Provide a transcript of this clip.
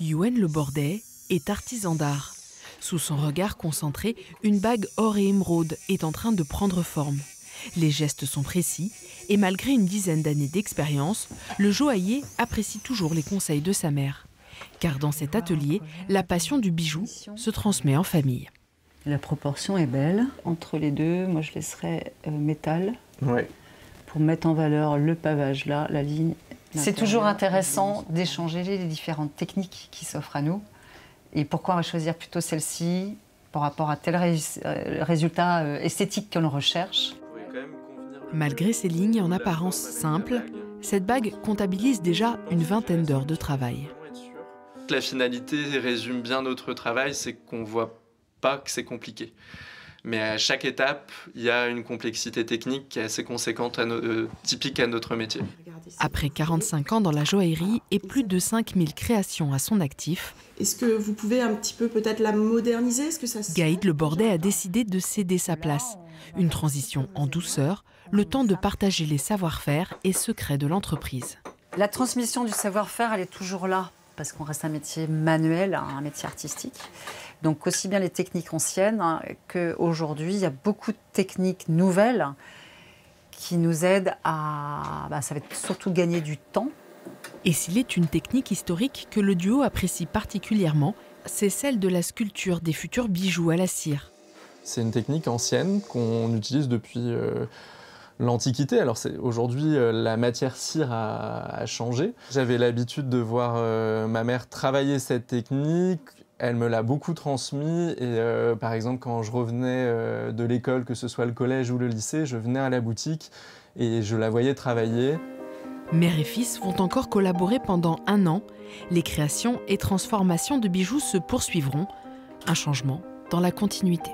Yoann Le Bordet est artisan d'art. Sous son regard concentré, une bague or et émeraude est en train de prendre forme. Les gestes sont précis et malgré une dizaine d'années d'expérience, le joaillier apprécie toujours les conseils de sa mère. Car dans cet atelier, la passion du bijou se transmet en famille. La proportion est belle. Entre les deux, moi je laisserais métal pour mettre en valeur le pavage là, la ligne. C'est toujours intéressant d'échanger les différentes techniques qui s'offrent à nous. Et pourquoi on va choisir plutôt celle-ci par rapport à tel résultat esthétique que l'on recherche. Malgré ces lignes en apparence simples, cette bague comptabilise déjà une vingtaine d'heures de travail. La finalité résume bien notre travail, c'est qu'on ne voit pas que c'est compliqué. Mais à chaque étape, il y a une complexité technique qui est assez conséquente, typique à notre métier. Après 45 ans dans la joaillerie et plus de 5000 créations à son actif, est-ce que vous pouvez un petit peu peut-être la moderniser? Gaïd Le Bordet a décidé de céder sa place. Une transition en douceur, le temps de partager les savoir-faire et secrets de l'entreprise. La transmission du savoir-faire, elle est toujours là, parce qu'on reste un métier manuel, un métier artistique. Donc aussi bien les techniques anciennes qu'aujourd'hui, il y a beaucoup de techniques nouvelles qui nous aident à... ça va être surtout gagner du temps. Et s'il est une technique historique que le duo apprécie particulièrement, c'est celle de la sculpture des futurs bijoux à la cire. C'est une technique ancienne qu'on utilise depuis l'Antiquité. Alors aujourd'hui, la matière cire a changé. J'avais l'habitude de voir ma mère travailler cette technique. Elle me l'a beaucoup transmis et par exemple quand je revenais de l'école, que ce soit le collège ou le lycée, je venais à la boutique et je la voyais travailler. Mère et fils vont encore collaborer pendant 1 an. Les créations et transformations de bijoux se poursuivront. Un changement dans la continuité.